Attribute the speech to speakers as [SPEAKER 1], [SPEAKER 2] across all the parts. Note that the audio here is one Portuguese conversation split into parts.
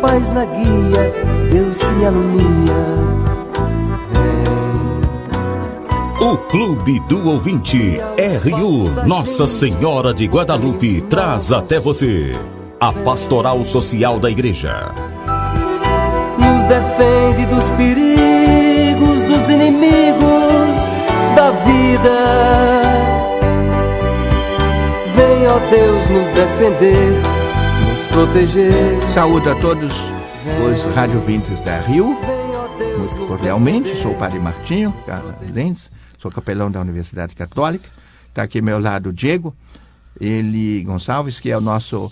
[SPEAKER 1] paz na guia, Deus que me alumia.
[SPEAKER 2] O Clube do Ouvinte RU Nossa Senhora de Guadalupe traz até você a Pastoral Social da Igreja.
[SPEAKER 1] Nos defende dos perigos, dos inimigos da vida. Vem, ó Deus, nos defender, nos proteger.
[SPEAKER 3] Saúde a todos os radiovintes da RU. Muito cordialmente, sou o Padre Martinho Lenz, sou capelão da Universidade Católica. Está aqui ao meu lado o Diego, ele Gonçalves, que é o nosso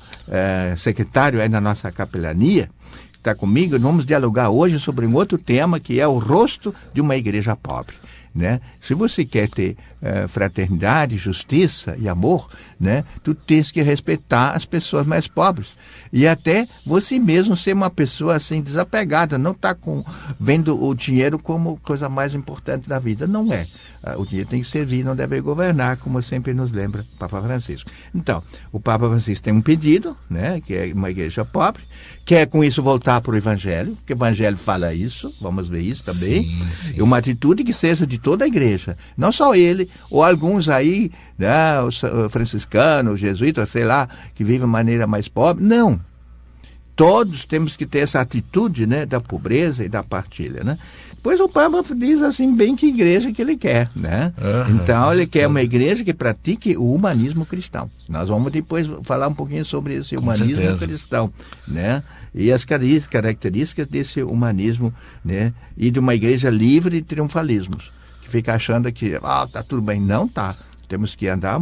[SPEAKER 3] secretário aí na nossa capelania. Está comigo. Vamos dialogar hoje sobre um outro tema, que é o rosto de uma igreja pobre, né? Se você quer ter fraternidade, justiça e amor, né, tu tens que respeitar as pessoas mais pobres e até você mesmo ser uma pessoa assim desapegada, não tá vendo o dinheiro como coisa mais importante da vida. Não é. O dinheiro tem que servir, não deve governar, como sempre nos lembra o Papa Francisco. Então, o Papa Francisco tem um pedido, né, que é uma igreja pobre, quer com isso voltar para o Evangelho, porque o Evangelho fala isso, vamos ver isso também. Sim. E uma atitude que seja de toda a igreja, não só ele, ou alguns aí, né, os franciscanos, os jesuítas, sei lá, que vivem de maneira mais pobre. Não. Todos temos que ter essa atitude, né, da pobreza e da partilha, né? Pois o Papa diz assim bem que igreja que ele quer, né? Então ele quer uma igreja que pratique o humanismo cristão. Nós vamos depois falar um pouquinho sobre esse humanismo cristão, né? E as características desse humanismo, né? E de uma igreja livre de triunfalismos, que fica achando que tá tudo bem. Não tá. Temos que andar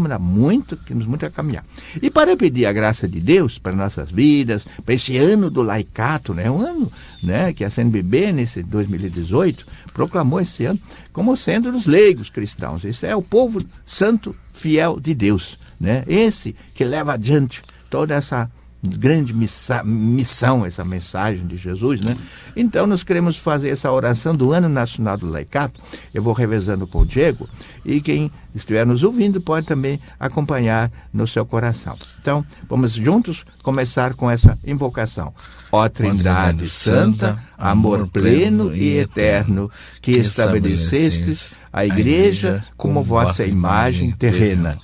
[SPEAKER 3] temos muito a caminhar. E para pedir a graça de Deus para nossas vidas, para esse ano do laicato, né? Um ano, né, que a CNBB, nesse 2018, proclamou esse ano como sendo os leigos cristãos. Esse é o povo santo, fiel de Deus, né? Esse que leva adiante toda essa grande missão, essa mensagem de Jesus, né? Então nós queremos fazer essa oração do Ano Nacional do Laicato. Eu vou revezando com o Diego, e quem estiver nos ouvindo pode também acompanhar no seu coração. Então vamos juntos começar com essa invocação. Ó Trindade Santa, amor pleno e eterno, que estabelecestes a Igreja como vossa imagem terrena.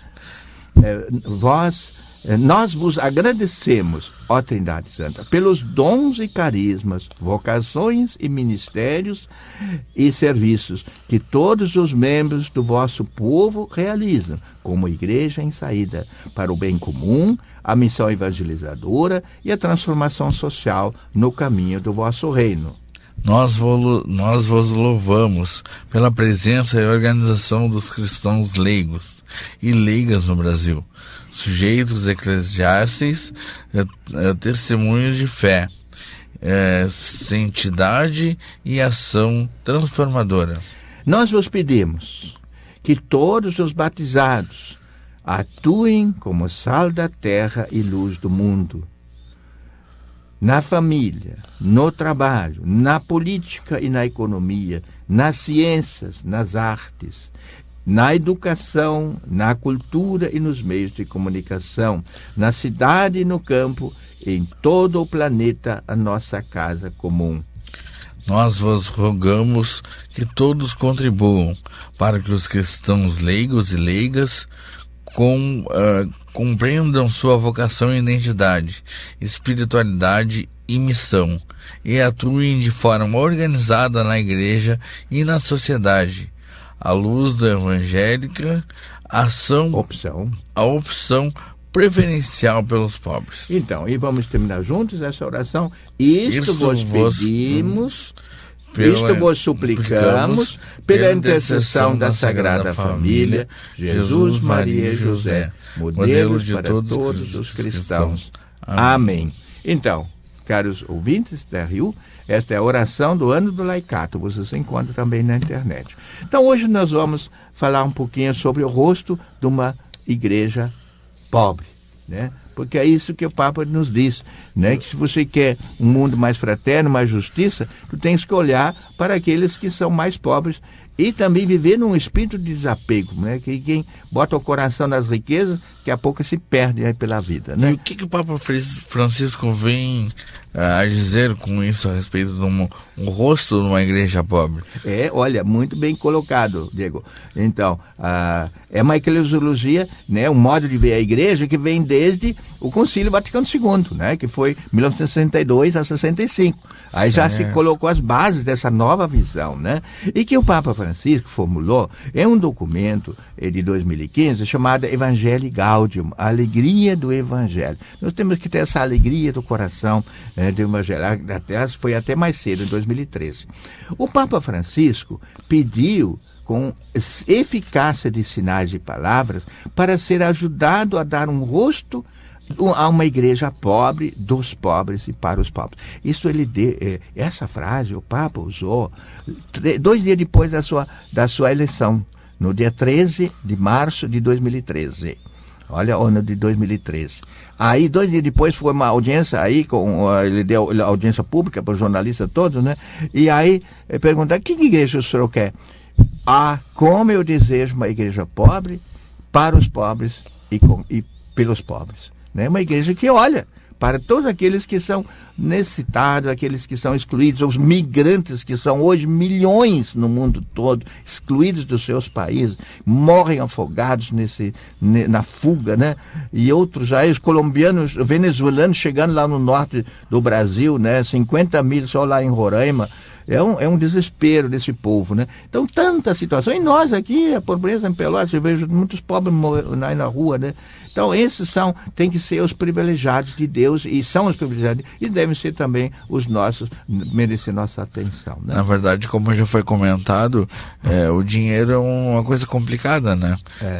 [SPEAKER 3] Nós vos agradecemos, ó Trindade Santa, pelos dons e carismas, vocações e ministérios e serviços que todos os membros do vosso povo realizam, como igreja em saída, para o bem comum, a missão evangelizadora e a transformação social no caminho do vosso reino.
[SPEAKER 4] Nós vos louvamos pela presença e organização dos cristãos leigos e leigas no Brasil, sujeitos eclesiásticos, testemunhos de fé, santidade e ação transformadora.
[SPEAKER 3] Nós vos pedimos que todos os batizados atuem como sal da terra e luz do mundo, na família, no trabalho, na política e na economia, nas ciências, nas artes, na educação, na cultura e nos meios de comunicação, na cidade e no campo, em todo o planeta, a nossa casa comum.
[SPEAKER 4] Nós vos rogamos que todos contribuam para que os cristãos leigos e leigas compreendam sua vocação e identidade, espiritualidade e missão, e atuem de forma organizada na igreja e na sociedade, à luz da evangélica, a opção preferencial pelos pobres.
[SPEAKER 3] Então, e vamos terminar juntos essa oração. Isto vos pedimos, isto vos suplicamos, pela intercessão da Sagrada Família, Jesus, Maria e José, modelos para todos os cristãos. Amém. Então, caros ouvintes da RU, esta é a oração do Ano do Laicato. Vocês encontram também na internet. Então, hoje nós vamos falar um pouquinho sobre o rosto de uma igreja pobre, né? Porque é isso que o Papa nos diz, né? Que se você quer um mundo mais fraterno, mais justiça, tu tens que olhar para aqueles que são mais pobres e também viver num espírito de desapego, né? Que quem bota o coração nas riquezas, daqui a pouco se perde aí pela vida, né?
[SPEAKER 4] E o que o Papa Francisco vem a dizer com isso a respeito de um rosto de uma igreja pobre?
[SPEAKER 3] Olha, muito bem colocado, Diego. Então, é uma eclesiologia, né, um modo de ver a igreja que vem desde o Concílio Vaticano II, né, que foi 1962 a 65. Aí já se colocou as bases dessa nova visão, né? E que o Papa Francisco formulou é um documento de 2015 chamado Evangelii Gaudium, a alegria do Evangelho. Nós temos que ter essa alegria do coração do Evangelho. Foi até mais cedo, em 2013. O Papa Francisco pediu com eficácia de sinais e palavras para ser ajudado a dar um rosto a uma igreja pobre, dos pobres e para os pobres. Isso essa frase o Papa usou 2 dias depois da sua eleição, no dia 13 de março de 2013. Olha, ano de 2013. Aí, 2 dias depois, foi uma audiência aí, ele deu audiência pública para os jornalistas todos, né? E aí, perguntaram, que igreja o senhor quer? Como eu desejo uma igreja pobre, para os pobres e pelos pobres. Né? Uma igreja que olha para todos aqueles que são necessitados, aqueles que são excluídos, os migrantes que são hoje milhões no mundo todo, excluídos dos seus países, morrem afogados na fuga, né? E outros aí, os colombianos, venezuelanos chegando lá no norte do Brasil, né? 50 mil só lá em Roraima. É um desespero desse povo, né? Então, tanta situação. E nós aqui, a pobreza em Pelotas, eu vejo muitos pobres aí na rua, né? Então, esses tem que ser os privilegiados de Deus, e são os privilegiados, e devem ser também os nossos, merecer nossa atenção, né?
[SPEAKER 4] Na verdade, como já foi comentado, o dinheiro é uma coisa complicada, né?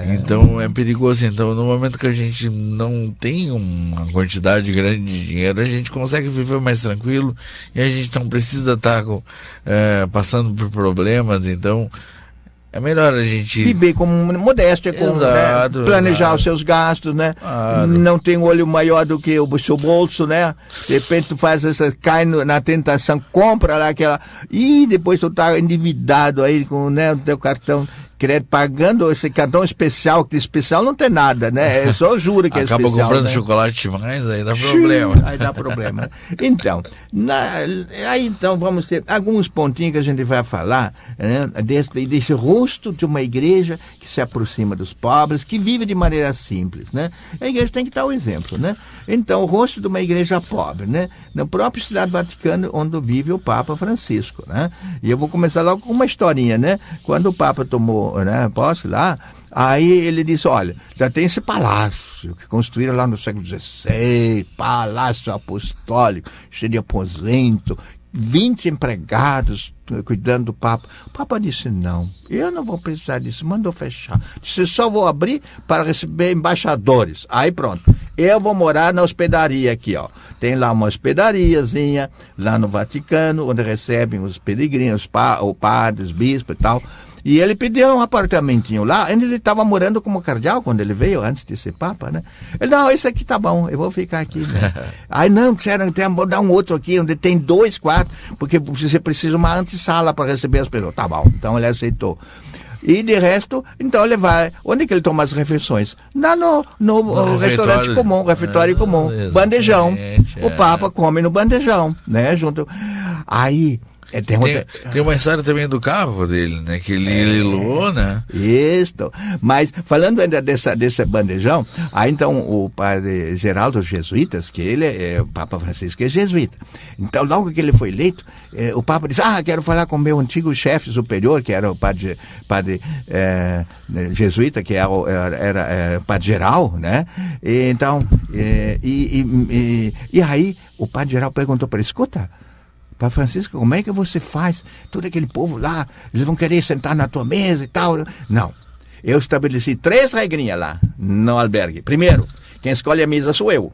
[SPEAKER 4] Então, é perigoso. Então, no momento que a gente não tem uma quantidade grande de dinheiro, a gente consegue viver mais tranquilo, e a gente não precisa estar passando por problemas. Então, é melhor a gente
[SPEAKER 3] viver com modéstia,
[SPEAKER 4] exato,
[SPEAKER 3] né? Planejar os seus gastos, né? Claro. Não tem um olho maior do que o seu bolso, né? De repente tu cai na tentação, compra lá aquela, e depois tu tá endividado aí com, né, o teu cartão crédito, pagando esse cartão especial, que especial não tem nada, né? É só jura que é especial.
[SPEAKER 4] Acaba comprando, né, chocolate demais, aí dá problema.
[SPEAKER 3] Aí dá problema. Então, então vamos ter alguns pontinhos que a gente vai falar, né, desse rosto de uma igreja que se aproxima dos pobres, que vive de maneira simples, né? A igreja tem que dar o exemplo, né? Então, o rosto de uma igreja pobre, né? Na própria cidade do Vaticano, onde vive o Papa Francisco, né? E eu vou começar logo com uma historinha, né? Quando o Papa tomou, né, posse lá, aí ele disse, olha, já tem esse palácio que construíram lá no século XVI, palácio apostólico, cheio de aposento, 20 empregados cuidando do Papa. O Papa disse, não, eu não vou precisar disso, mandou fechar. Disse, só vou abrir para receber embaixadores. Aí pronto, eu vou morar na hospedaria aqui, ó. Tem lá uma hospedariazinha, lá no Vaticano, onde recebem os peregrinos, os padres, os bispos e tal. E ele pediu um apartamentinho lá, onde ele estava morando como cardeal, quando ele veio, antes de ser Papa, né? Ele, não, esse aqui tá bom, eu vou ficar aqui, né? Aí, não, disseram, vou dar um outro aqui, onde tem 2 quartos, porque você precisa de uma antessala para receber as pessoas. Tá bom, então ele aceitou. E de resto, então ele vai, onde é que ele toma as refeições? No restaurante comum, refeitório comum, bandejão. O Papa come no bandejão, né? Junto. Aí...
[SPEAKER 4] Tem uma história também do carro dele, né? Que ele leilou, né?
[SPEAKER 3] Isso. Mas falando ainda desse bandejão, aí então o padre Geraldo dos Jesuítas, que ele o Papa Francisco é jesuíta. Então logo que ele foi eleito, o Papa disse, quero falar com o meu antigo chefe superior, que era o padre jesuíta, que era o padre Geral, né? E, então, e aí o padre Geral perguntou para ele, escuta, Pai Francisco, como é que você faz? Todo aquele povo lá, eles vão querer sentar na tua mesa e tal. Não. Eu estabeleci 3 regrinhas lá no albergue. Primeiro, quem escolhe a mesa sou eu.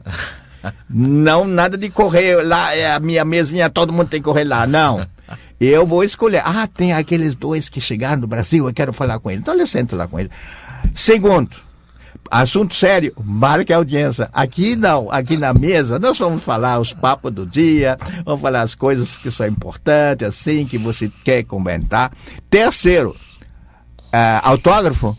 [SPEAKER 3] Não, nada de correr lá, a minha mesinha, todo mundo tem que correr lá. Não. Eu vou escolher. Tem aqueles 2 que chegaram do Brasil, eu quero falar com eles. Então eu sento lá com eles. Segundo, assunto sério, marque a audiência. Aqui não, aqui na mesa nós vamos falar os papos do dia, vamos falar as coisas que são importantes, assim, que você quer comentar. Terceiro, autógrafo,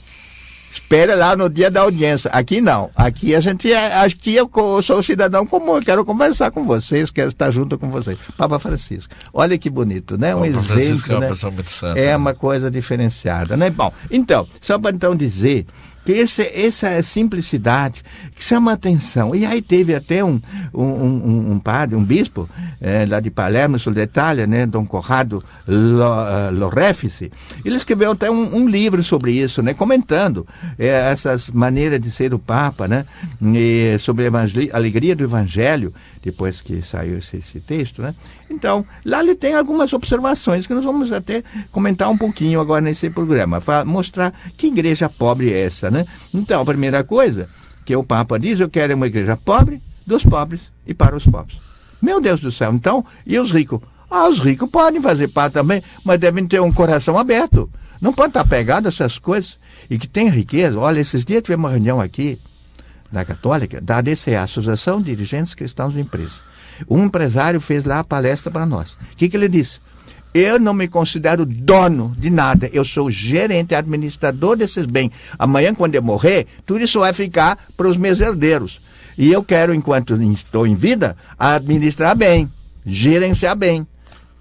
[SPEAKER 3] espera lá no dia da audiência. Aqui não. Aqui aqui eu sou cidadão comum, eu quero conversar com vocês, quero estar junto com vocês. Papa Francisco. Olha que bonito, né? Um exemplo,
[SPEAKER 4] Francisco é uma
[SPEAKER 3] né?
[SPEAKER 4] pessoa muito santa,
[SPEAKER 3] é
[SPEAKER 4] né?
[SPEAKER 3] uma coisa diferenciada, né? Bom, então, só para então dizer que essa simplicidade que chama a atenção. E aí teve até um padre, um bispo, lá de Palermo, sul da Itália, né, Dom Corrado Lorefice. Ele escreveu até um livro sobre isso, né, comentando essas maneiras de ser o Papa, né, sobre a alegria do Evangelho, depois que saiu esse texto, né. Então, lá ele tem algumas observações que nós vamos até comentar um pouquinho agora nesse programa, para mostrar que igreja pobre é essa, né? Então, a primeira coisa que o Papa diz, eu quero uma igreja pobre, dos pobres e para os pobres. Meu Deus do céu, então, e os ricos? Os ricos podem fazer parte também, mas devem ter um coração aberto. Não pode estar pegado a essas coisas. E que tem riqueza. Olha, esses dias tivemos uma reunião aqui, na Católica, da ADCA, Associação de Dirigentes Cristãos de Empresa. Um empresário fez lá a palestra para nós. O que ele disse? Eu não me considero dono de nada. Eu sou gerente, administrador desses bens. Amanhã, quando eu morrer, tudo isso vai ficar para os meus herdeiros. E eu quero, enquanto estou em vida, administrar bem, gerenciar bem.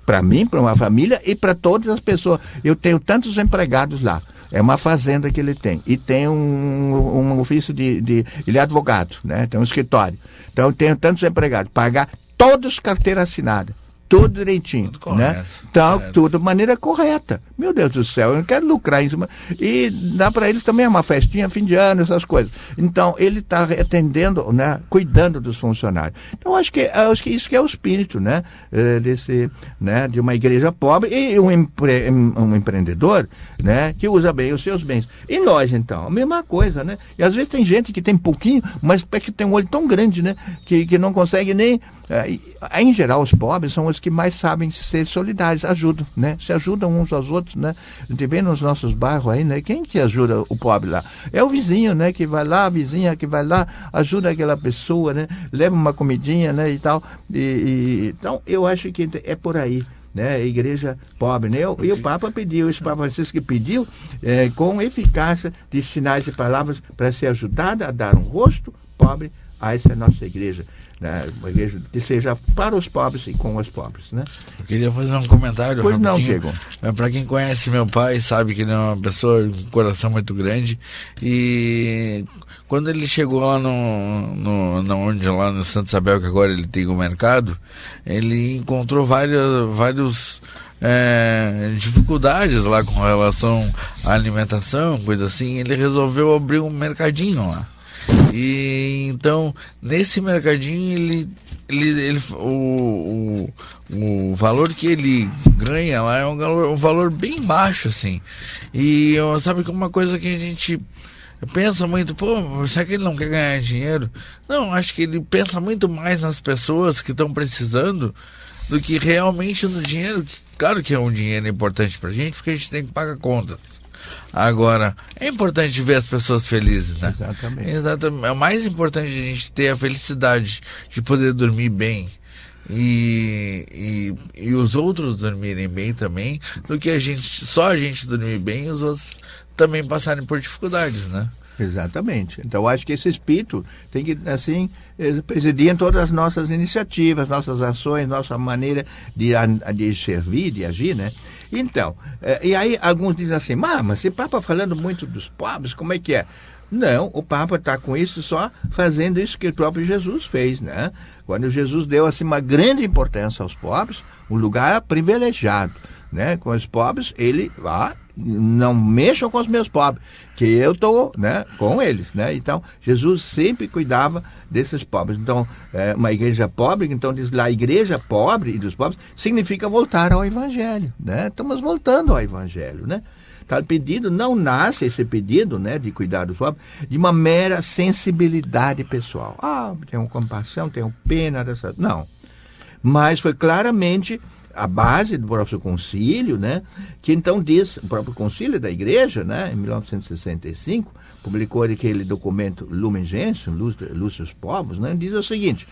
[SPEAKER 3] Para mim, para uma família e para todas as pessoas. Eu tenho tantos empregados lá. É uma fazenda que ele tem. E tem um ofício ele é advogado, né? Tem um escritório. Então, eu tenho tantos empregados. Pagar todos carteira assinada. Tudo direitinho, tudo né? Então, tudo de maneira correta. Meu Deus do céu, eu não quero lucrar em cima. E dá para eles também uma festinha, fim de ano, essas coisas. Então, ele está atendendo, né? Cuidando dos funcionários. Então, acho que isso que é o espírito, né? De uma igreja pobre e um empreendedor, né? Que usa bem os seus bens. E nós, então, a mesma coisa, né? E às vezes tem gente que tem pouquinho, mas que tem um olho tão grande, né? Que não consegue nem... em geral, os pobres são os que mais sabem ser solidários, ajudam, né? Se ajudam uns aos outros, né? A gente vê nos nossos bairros aí, né? Quem que ajuda o pobre lá? É o vizinho, né? Que vai lá, a vizinha que vai lá, ajuda aquela pessoa, né? Leva uma comidinha, né? E tal. Então, eu acho que é por aí, né? A igreja pobre, né? E o Papa pediu, esse Papa Francisco que pediu, com eficácia de sinais e palavras para ser ajudada a dar um rosto pobre a essa nossa igreja. Uma igreja que seja para os pobres e com os pobres, né?
[SPEAKER 4] Eu queria fazer um comentário.
[SPEAKER 3] Pois não, Diego.
[SPEAKER 4] Para quem conhece meu pai, sabe que ele é uma pessoa com um coração muito grande. E quando ele chegou lá lá no Santa Isabel, que agora ele tem o mercado, ele encontrou vários dificuldades lá com relação à alimentação, coisa assim. Ele resolveu abrir um mercadinho lá. E então, nesse mercadinho, o valor que ele ganha lá é um valor bem baixo, assim. E sabe que uma coisa que a gente pensa muito, será que ele não quer ganhar dinheiro? Não, acho que ele pensa muito mais nas pessoas que estão precisando do que realmente no dinheiro. Claro que é um dinheiro importante pra gente, porque a gente tem que pagar contas. Agora, é importante ver as pessoas felizes, né? Exatamente. É o mais importante a gente ter a felicidade de poder dormir bem e os outros dormirem bem também, do que só a gente dormir bem e os outros também passarem por dificuldades, né?
[SPEAKER 3] Exatamente. Então, acho que esse espírito tem que, assim, presidir em todas as nossas iniciativas, nossas ações, nossa maneira de servir, de agir, né? Então, e aí alguns dizem assim, mas esse Papa falando muito dos pobres, como é que é? Não, o Papa está com isso só fazendo isso que o próprio Jesus fez, né? Quando Jesus deu, assim, uma grande importância aos pobres, um lugar privilegiado, né? Com os pobres, ele não mexam com os meus pobres, que eu estou, né, com eles, né? Então, Jesus sempre cuidava desses pobres. Então, uma igreja pobre, então diz lá, igreja pobre e dos pobres, significa voltar ao Evangelho, né? Estamos voltando ao Evangelho, né? Tal pedido, não nasce esse pedido, né, de cuidar dos pobres, de uma mera sensibilidade pessoal. Tenho compaixão, tenho pena dessa... Não. Mas foi claramente a base do próprio concílio, né, que então diz, o próprio concílio da igreja, né, em 1965, publicou aquele documento Lumen Gentium, Luz dos Povos, né, diz o seguinte: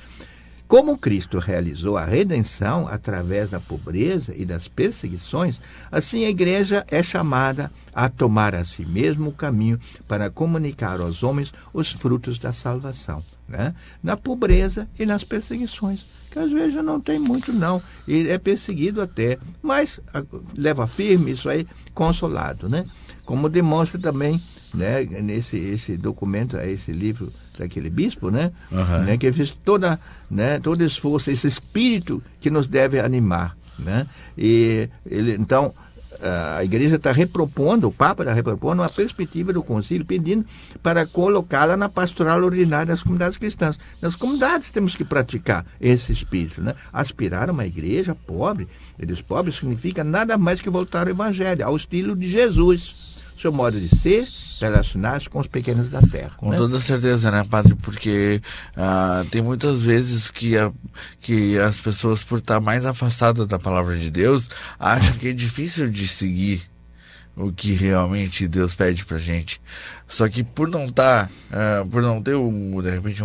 [SPEAKER 3] Como Cristo realizou a redenção através da pobreza e das perseguições, assim a igreja é chamada a tomar a si mesmo o caminho para comunicar aos homens os frutos da salvação, né? Na pobreza e nas perseguições, que às vezes não tem muito não, e é perseguido até, mas leva firme isso aí, consolado, né? Como demonstra também, né, esse documento, esse livro daquele bispo, né, né, que fez todo esforço, esse espírito que nos deve animar, né? E ele, então, a igreja está repropondo, o Papa está repropondo uma perspectiva do concílio, pedindo para colocá-la na pastoral ordinária das comunidades cristãs. Nas comunidades temos que praticar esse espírito, né? Aspirar a uma igreja pobre, eles pobres, significa nada mais que voltar ao evangelho, ao estilo de Jesus, seu modo de ser, relacionar-se com os pequenos da terra.
[SPEAKER 4] Com toda certeza, né, padre? Porque tem muitas vezes que as pessoas, por estar mais afastadas da palavra de Deus, acham que é difícil de seguir o que realmente Deus pede pra gente. Só que por não ter de repente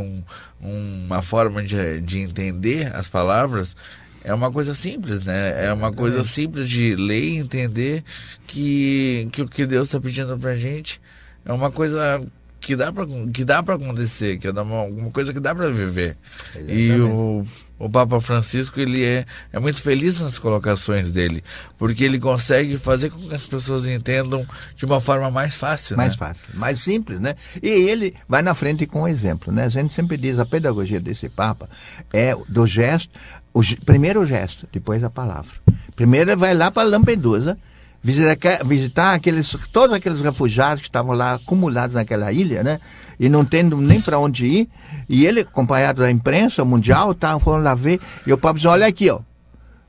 [SPEAKER 4] uma forma de entender as palavras, é uma coisa simples, né? É uma coisa simples de ler e entender que o que Deus está pedindo pra gente é uma coisa que dá para acontecer, que é uma coisa que dá para viver. Exatamente. E o Papa Francisco, ele é muito feliz nas colocações dele, porque ele consegue fazer com que as pessoas entendam de uma forma mais fácil,
[SPEAKER 3] mais fácil, mais simples, né? E ele vai na frente com um exemplo, né? A gente sempre diz, a pedagogia desse Papa é do gesto, primeiro o gesto, depois a palavra. Primeiro ele vai lá para Lampedusa, visitar todos aqueles refugiados que estavam lá acumulados naquela ilha, né? E não tendo nem para onde ir. E ele, acompanhado da imprensa mundial, foram lá ver. E o Papa disse, olha aqui, ó,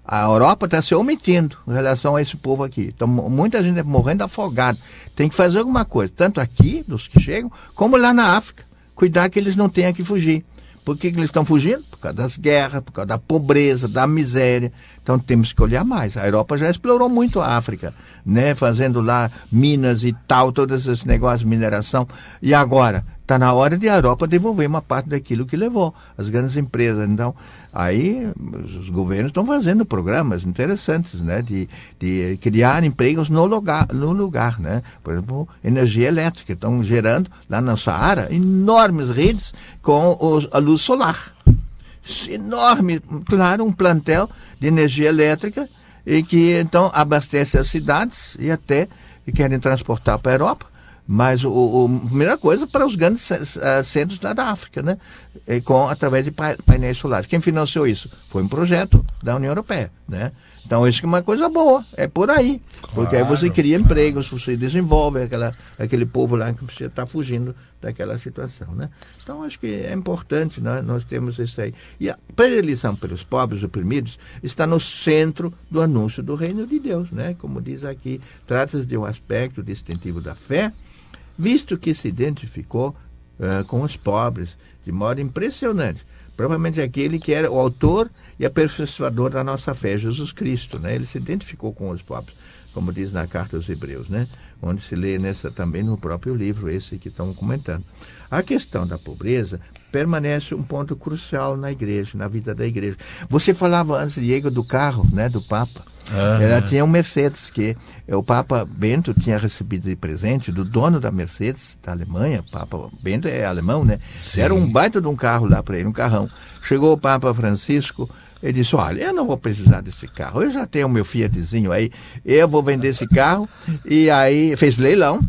[SPEAKER 3] a Europa está se omitindo em relação a esse povo aqui. Então, muita gente morrendo afogada. Tem que fazer alguma coisa, tanto aqui, dos que chegam, como lá na África. Cuidar que eles não tenham que fugir. Por que eles estão fugindo? Por causa das guerras, por causa da pobreza, da miséria. Então temos que olhar mais. A Europa já explorou muito a África, né? Fazendo lá minas e tal, todos esses negócios de mineração. E agora, está na hora de a Europa devolver uma parte daquilo que levou, as grandes empresas. Então, aí os governos estão fazendo programas interessantes, né? De criar empregos no lugar, né? Por exemplo, energia elétrica. Estão gerando lá no Saara enormes redes com a luz solar. Enorme, claro, um plantel de energia elétrica e que então abastece as cidades e até querem transportar para a Europa. Mas a primeira coisa para os grandes centros da África, né? Através de painéis solares. Quem financiou isso? Foi um projeto da União Europeia, né? Então isso é uma coisa boa, é por aí. Porque aí você cria empregos, você desenvolve aquele povo lá que precisa estar fugindo daquela situação, né? Então acho que é importante, né? Nós temos isso aí. E a predileção pelos pobres oprimidos está no centro do anúncio do reino de Deus, né? Como diz aqui, trata-se de um aspecto distintivo da fé, visto que se identificou com os pobres de modo impressionante. Provavelmente aquele que era o autor e aperfeiçoador da nossa fé, Jesus Cristo, né? Ele se identificou com os pobres, como diz na carta aos Hebreus, né? Onde se lê também no próprio livro, esse que estamos comentando. A questão da pobreza permanece um ponto crucial na igreja, na vida da igreja. Você falava antes, Diego, do carro, né, do Papa. Ela tinha um Mercedes que o Papa Bento tinha recebido de presente do dono da Mercedes, da Alemanha. O Papa Bento é alemão, né? Sim. Era um baita de um carro lá para ele, um carrão. Chegou o Papa Francisco, ele disse, olha, eu não vou precisar desse carro, eu já tenho o meu Fiatzinho aí, eu vou vender esse carro. E aí fez leilão.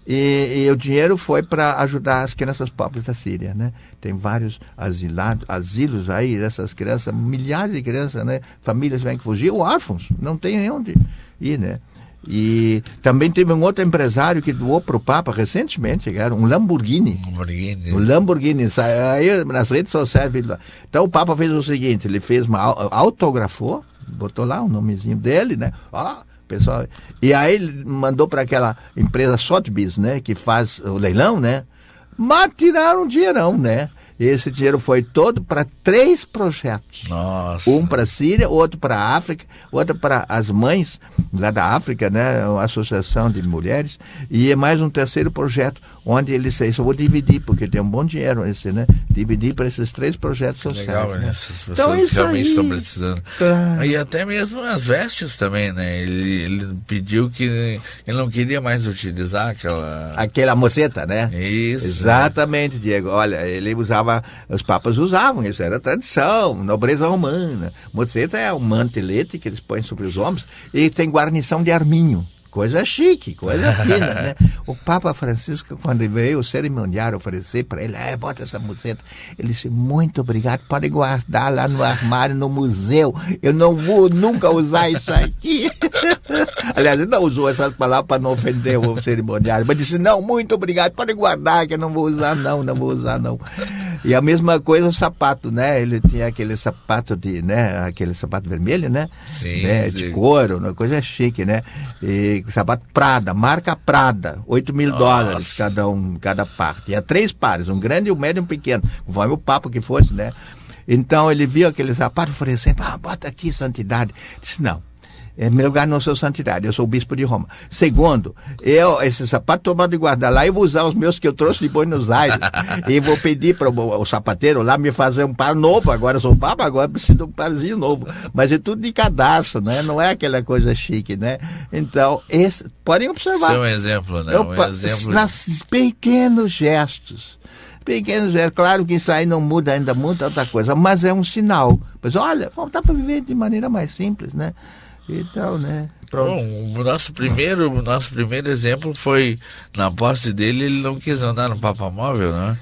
[SPEAKER 3] E o dinheiro foi para ajudar as crianças pobres da Síria, né? Tem vários asilos aí dessas crianças, milhares de crianças, né? Famílias vêm que fugir, órfãos, não tem nem onde ir, né? E também teve um outro empresário que doou para o Papa recentemente, era um Lamborghini. Um Lamborghini, aí nas redes sociais. Então o Papa fez o seguinte, ele fez autografou, botou lá o nomezinho dele, né? Pessoal, e aí ele mandou para aquela empresa Sotheby's, né, que faz o leilão, né? Mas tiraram um dinheirão, né? E esse dinheiro foi todo para 3 projetos.
[SPEAKER 4] Nossa.
[SPEAKER 3] Um para a Síria, outro para a África, outro para as mães lá da África, né? Uma associação de mulheres. E é mais um terceiro projeto, onde ele disse, eu vou dividir, porque tem um bom dinheiro esse, né? Dividir para esses 3 projetos sociais.
[SPEAKER 4] Legal,
[SPEAKER 3] né?
[SPEAKER 4] Essas pessoas
[SPEAKER 3] Então, isso
[SPEAKER 4] realmente
[SPEAKER 3] aí,
[SPEAKER 4] estão precisando. E até mesmo as vestes também, né? Ele pediu que ele não queria mais utilizar
[SPEAKER 3] aquela moceta, né?
[SPEAKER 4] Isso.
[SPEAKER 3] Exatamente, Diego. Olha, ele usava, os papas usavam, isso era tradição, nobreza romana. Moceta é um mantelete que eles põem sobre os ombros e tem guarnição de arminho. Coisa chique, coisa fina, né? O Papa Francisco, quando veio o cerimoniário oferecer para ele, bota essa museta, ele disse, muito obrigado, pode guardar lá no armário, no museu, eu não vou nunca usar isso aqui. Aliás, ele não usou essas palavras para não ofender o cerimoniário, mas disse, não, muito obrigado, pode guardar, que eu não vou usar não vou usar não. E a mesma coisa o sapato, né? Ele tinha aquele sapato aquele sapato vermelho, né?
[SPEAKER 4] Sim,
[SPEAKER 3] né?
[SPEAKER 4] sim.
[SPEAKER 3] De couro, uma coisa chique, né? E sapato Prada, marca Prada, $8.000 cada par. Tinha 3 pares, um grande, um médio e um pequeno, conforme o papo que fosse, né? Então ele viu aquele sapato e falou assim, bota aqui, santidade. Disse, não. Meu lugar não sou santidade, eu sou o bispo de Roma. Segundo, esse sapato tomado de guardar lá, eu vou usar os meus que eu trouxe de Buenos Aires. E vou pedir para o sapateiro lá me fazer um par novo. Agora eu sou papa, agora preciso de um parzinho novo. Mas é tudo de cadarço, né? Não é aquela coisa chique, né? Então, podem observar.
[SPEAKER 4] Isso é um exemplo, né?
[SPEAKER 3] Nas pequenos gestos. Claro que isso aí não muda ainda muita outra coisa, mas é um sinal. Mas olha, dá para viver de maneira mais simples, né? Então, né? Pronto.
[SPEAKER 4] Bom, o nosso primeiro exemplo foi, na posse dele, ele não quis andar no Papa Móvel, né?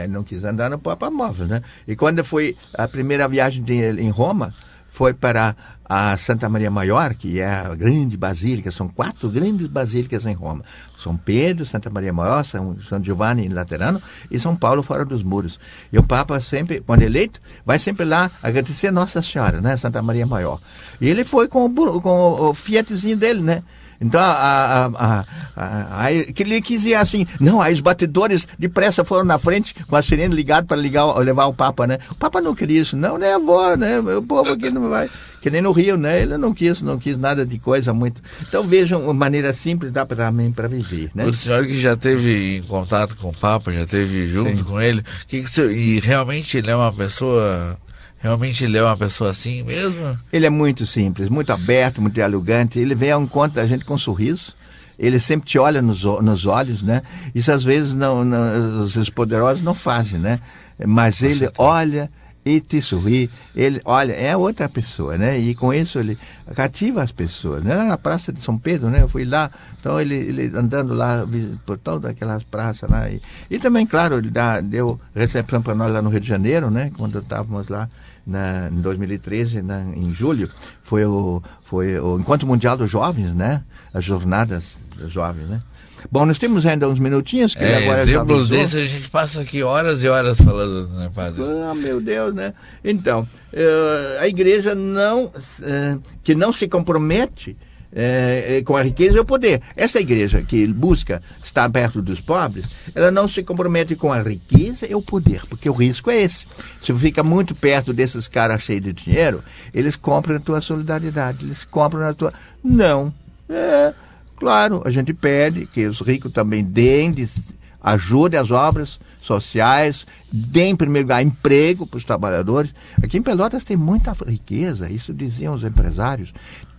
[SPEAKER 3] Não quis andar no Papa Móvel, né? E quando foi a primeira viagem dele em Roma, foi para a Santa Maria Maior, que é a grande basílica, são 4 grandes basílicas em Roma. São Pedro, Santa Maria Maior, São Giovanni em Laterano e São Paulo fora dos muros. E o Papa sempre, quando eleito, vai sempre lá agradecer a Nossa Senhora, né, Santa Maria Maior. E ele foi com o Fiatzinho dele, né? Então, que ele quis ir assim, não, aí os batedores depressa foram na frente com a sirene ligada para levar o Papa, né? O Papa não queria isso, não, né, avó, né? O povo aqui não vai, que nem no Rio, né? Ele não quis nada de coisa muito. Então, vejam, uma maneira simples dá também para viver, né?
[SPEAKER 4] O senhor que já teve em contato com o Papa, já teve junto com ele, e realmente ele é uma pessoa... Realmente ele é uma pessoa assim mesmo? Ele
[SPEAKER 3] é muito simples, muito aberto, muito dialogante. Ele vem ao encontro da gente com um sorriso. Ele sempre te olha nos olhos, né? Isso às vezes os poderosos não fazem, né? Mas ele olha e te sorri. Ele, olha, é outra pessoa, né? E com isso ele cativa as pessoas, né? Na Praça de São Pedro, né? Eu fui lá, então ele andando lá por todas aquelas praças lá. E também, claro, ele deu recepção para nós lá no Rio de Janeiro, né? Quando estávamos lá em 2013, em julho, foi o Encontro Mundial dos Jovens, né? As Jornadas dos Jovens, né? Bom, nós temos ainda uns minutinhos. Que agora
[SPEAKER 4] exemplos desses a gente passa aqui horas e horas falando, né, padre?
[SPEAKER 3] Ah, meu Deus, né? Então, a igreja que não se compromete com a riqueza e o poder. Essa igreja que busca estar perto dos pobres, ela não se compromete com a riqueza e o poder, porque o risco é esse. Se você fica muito perto desses caras cheios de dinheiro, eles compram a tua solidariedade, eles compram a tua... Não. Claro, a gente pede que os ricos também ajudem as obras sociais, deem, em primeiro lugar, emprego para os trabalhadores. Aqui em Pelotas tem muita riqueza, isso diziam os empresários.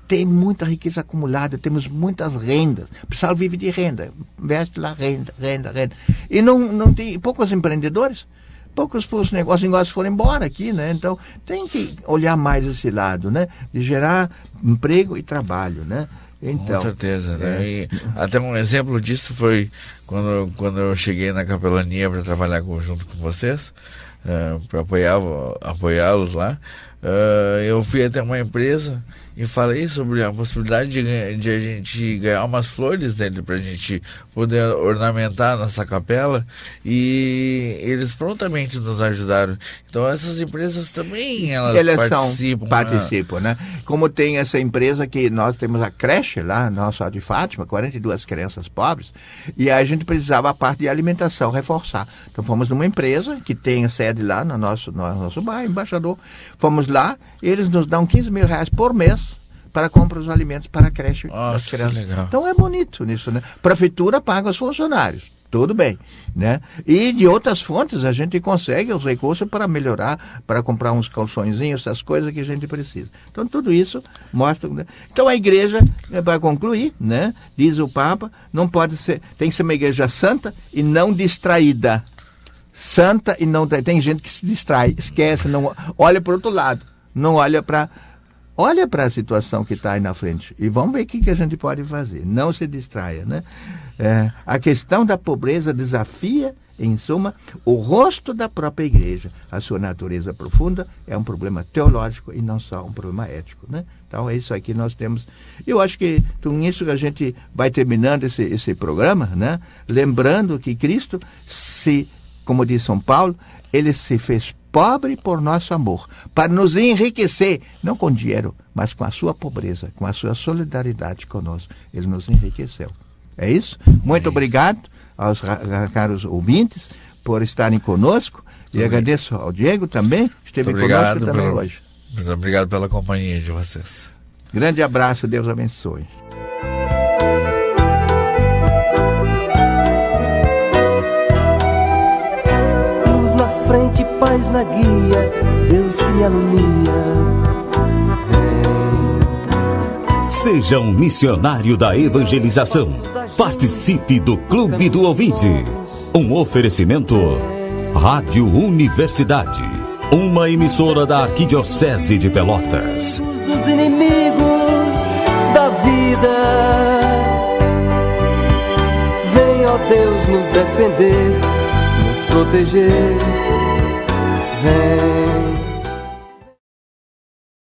[SPEAKER 3] Tem muita riqueza acumulada, temos muitas rendas. O pessoal vive de renda, investe lá renda. E não tem poucos empreendedores, poucos negócios foram embora aqui, né? Então tem que olhar mais esse lado, né? De gerar emprego e trabalho, né? Então,
[SPEAKER 4] com certeza, né? E até um exemplo disso foi quando eu cheguei na capelania para trabalhar junto com vocês, para apoiá-los lá. Eu fui até uma empresa e falei sobre a possibilidade de a gente ganhar umas flores dele para a gente poder ornamentar a nossa capela, e eles prontamente nos ajudaram. Então essas empresas também elas
[SPEAKER 3] participam, né? Como tem essa empresa que nós temos a creche lá, nossa de Fátima, 42 crianças pobres, e a gente gente precisava a parte de alimentação reforçar. Então fomos numa empresa que tem sede lá no nosso bairro, Embaixador. Fomos lá, eles nos dão 15 mil reais por mês para comprar os alimentos para a creche das crianças. Então é bonito nisso, né? Prefeitura paga os funcionários. Tudo bem, né? E de outras fontes a gente consegue os recursos para melhorar, para comprar uns calçõezinhos, essas coisas que a gente precisa. Então tudo isso mostra, né? Então a igreja, para concluir, né? Diz o Papa, não pode ser, tem que ser uma igreja santa e não distraída. Santa e não, tem gente que se distrai, esquece, não olha para o outro lado, não olha para a situação que está aí na frente e vamos ver o que a gente pode fazer. Não se distraia, né? A questão da pobreza desafia, em suma, o rosto da própria igreja. A sua natureza profunda é um problema teológico e não só um problema ético, né? Então é isso aqui que nós temos. Eu acho que com isso que a gente vai terminando esse programa, né? Lembrando que Cristo, como diz São Paulo, ele se fez pobre por nosso amor, para nos enriquecer, não com dinheiro, mas com a sua pobreza, com a sua solidariedade conosco. Ele nos enriqueceu. É isso? Muito obrigado aos caros ouvintes por estarem conosco e agradeço ao Diego também, que esteve conosco também hoje.
[SPEAKER 4] Muito obrigado pela companhia de vocês.
[SPEAKER 3] Grande abraço, Deus abençoe.
[SPEAKER 1] Frente, paz na guia, Deus que me alumia.
[SPEAKER 2] Seja um missionário da evangelização. Participe do Clube do Ouvinte. Um oferecimento Rádio Universidade, uma emissora da Arquidiocese de Pelotas.
[SPEAKER 1] Dos inimigos da vida, vem, ó Deus, nos defender, nos proteger. Vem.